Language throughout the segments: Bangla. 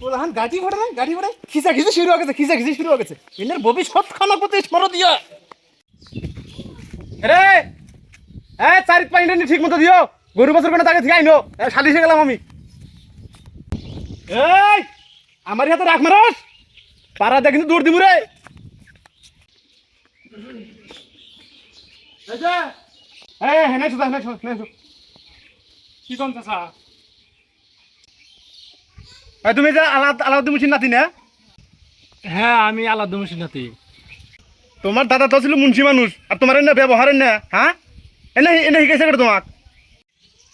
ওলাহান গাড়ি ভরে না গাড়ি ভরে খিচা শুরু হয়ে গেছে এনের ভবিষ্যৎ খানা পথে স্মরণ দিয়া রে চারিত পাইনি ঠিক মতো দিও গরু বছর কোনো তাকে ঠিক আইনো সালিশে গেলাম আমি এই আমার হাতে রাখ মারস পাড়া দেখ কিন্তু দৌড় দিব রে কি কোন চাচা? তুমি যে আলাউদ্দিন মুন্সির নাতি না? হ্যাঁ আমি আলাদা মুন্সির নাতি। তোমার দাদা তো ছিল মুন্সি মানুষ আর তোমার এনে ব্যবহারের না হ্যাঁ এনে এনে শিখাইছে করে তোমাক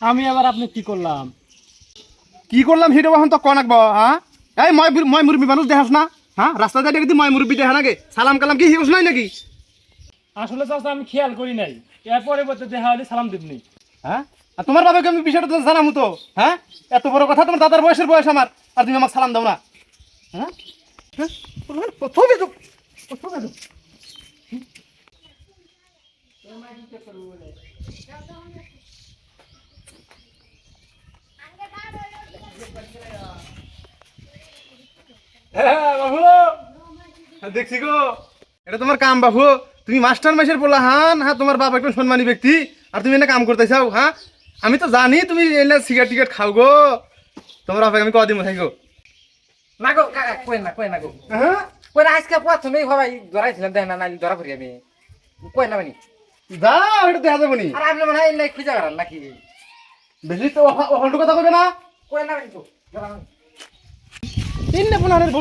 আমি আবার আপনি কি করলাম? কি করলাম সেটা এখন তো কনাকব হ্যাঁ এই মই মুরব্বী মানুষ দেখাস না হ্যাঁ রাস্তা দিয়ে দেখি মই মুরব্বী দেখা নাকি সালাম কালাম কি শিখছ নাই নাকি? আসলে চাচা আমি খেয়াল করি নাই, এর পরিবর্তে দেখা হলে সালাম দিবনি। হ্যাঁ আর তোমার বাবাকে আমি বিষয়টা তো জানাম তো হ্যাঁ এত বড় কথা তোমার দাদার বয়স আমার আর তুমি আমাকে সালাম দাও না হ্যাঁ প্রথমে তো বাবু দেখছি গো এটা তোমার কাম বাবু তুমি মাস্টার মাসের বললা হ্যাঁ তোমার বাবা একটু সম্মানী ব্যক্তি আর তুমি এনে কাম করতে চাও হ্যাঁ আমি তো জানি তুমি এনে সিগারেট টিকেট খাও গো তোমার বাবাকে আমি কদিন থাকি গো না গো কাকা কই না গো হ্যাঁ কই না আজকে প্রথমেই ভাই ধরাইছিলাম দেখ না নালি ধরা পড়ি আমি কই না মানে যাও এটা দেখা যাবো নি আর আপনি মনে হয় নাই খুঁজে করার নাকি বেশি তো অখণ্ড কথা কবে না কই না কিন্তু তিনটে পোলাহানের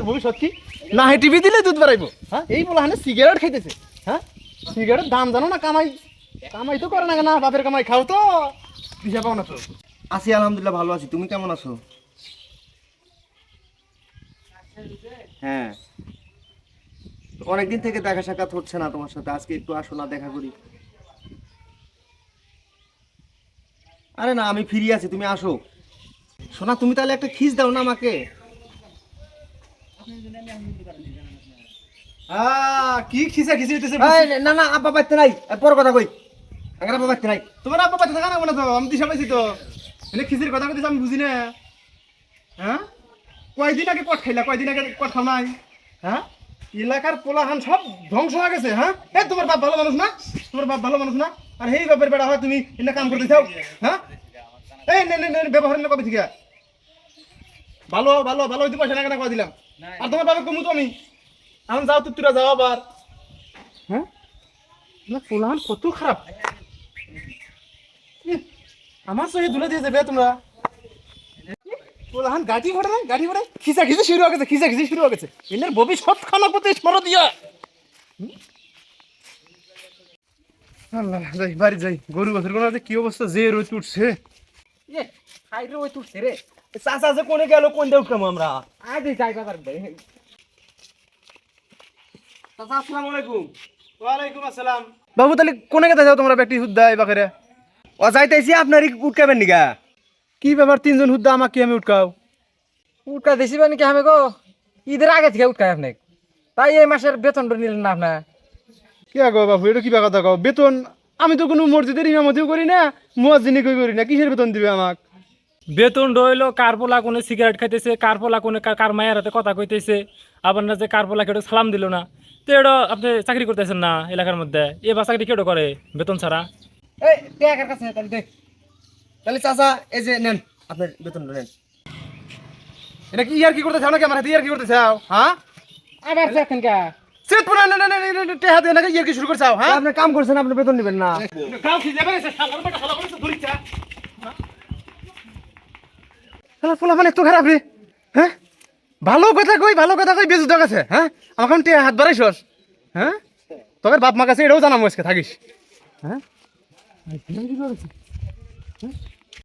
ভবিষ্যৎ কি না হে টিভি দিলে দুধ বাড়াইবো হ্যাঁ এই পোলাহানে সিগারেট খাইতেছে হ্যাঁ সিগারেট দাম জানো না কামাই তো করে না বাপের কামাই খাও তো দিশা পাও না তো আছি আলহামদুলিল্লাহ ভালো আছি তুমি কেমন আছো? হ্যাঁ অনেকদিন থেকে দেখা সাক্ষাৎ হচ্ছে না তোমার সাথে, আজকে একটু আসো না দেখা করি। আরে না আমি ফ্রি আছি, তুমি আসো। সোনা তুমি তাহলে একটা খিস দাও না আমাকে। কি খিসা খিসি হইতেছে না না আব্বা পাইতে নাই, পর কথা কই। আগে আব্বা পাইতে নাই। তোমার আব্বা পাইতে থাকা না মনে তো আমি দিশা পাইছি তো এনে খিসির কথা কইতেছে আমি বুঝি না হ্যাঁ কয়দিন আগে কট খাইলা কয়দিন আগে কট খাও নাই হ্যাঁ এলাকার পোলাহান সব ধ্বংস হয়ে গেছে হ্যাঁ এই তোমার বাপ ভালো মানুষ না আর এই বাপের বেড়া হয় তুমি এনে কাম করতে চাও হ্যাঁ এই ব্যবহার না কবে থেকে ভালো হইতে পয়সা না কেন কয়ে দিলাম আর তোমার বাবা কমু তো আমি এখন যাও তুরা যাও আবার হ্যাঁ না পোলাহান কত খারাপ আমার সঙ্গে দুলে দিয়ে যাবে তোমরা পোলাহান গাড়ি ভরে খিচা শুরু হয়ে গেছে এনের ভবিষ্যৎ খানা পথে স্মরণ দিয়া আল্লাহ যাই বাড়ি যাই গরু গাছের কোনো কি অবস্থা যে রোদ উঠছে এ খাই রে ওই তুলছে রে চাচা যে কোনে গেল কোন দিয়ে উঠলাম আমরা। আজ যাই বাজার দে চাচা আসসালামু আলাইকুম। ওয়ালাইকুম আসসালাম বাবু তাহলে কোনে গেতে যাও তোমরা ব্যক্তি হুদ্দা এই বাকেরে ও যাইতেছি আপনারই উঠকাবেন নিগা। কি ব্যাপার তিনজন হুদ্দা আমাকে আমি উঠকাও উটকা দেশি বানি কি আমি গো ঈদের আগে থেকে উটকাই আপনি তাই এই মাসের বেতনটা নিলেন না আপনি কি আগো বাবু এটা কি কথা কও বেতন আমি তো কোনো মসজিদের ইমামতিও করি না মুয়াজ্জিনি করি না কিসের বেতন দিবে আমাকে বেতন রইলো কার পোলা কোনে সিগারেট খাইতেছে, কার পোলা কোনে কার মায়ের হাতে কথা কইতেছে, আবার না যে কার পোলা কেউ সালাম দিল না, তো এটা আপনি চাকরি করতেছেন না এলাকার মধ্যে, এবার চাকরি কেউ করে বেতন ছাড়া? এই টাকার কাছে তাহলে দে তাহলে চাচা এই যে নেন আপনার বেতনটা নেন। এটা কি ইয়ার কি করতে চাও নাকি আমার হাতে ইয়ার কি করতে চাও হ্যাঁ আবার দেখেন কা সেট পুরা না টেহা দিয়ে নাকি ইয়ার কি শুরু করছাও হ্যাঁ আপনি কাম করছেন আপনি বেতন নেবেন না। গাও কি যাবে সে শালার বেটা শালা কইছে ধরিছা শালা পোলা মানে একটু খারাপ রে হ্যাঁ ভালো কথা কই বেজুদা কাছে হ্যাঁ আমাকে টেহা হাত বাড়াইছস হ্যাঁ তোর বাপ মা কাছে এটাও জানাম আজকে থাকিস হ্যাঁ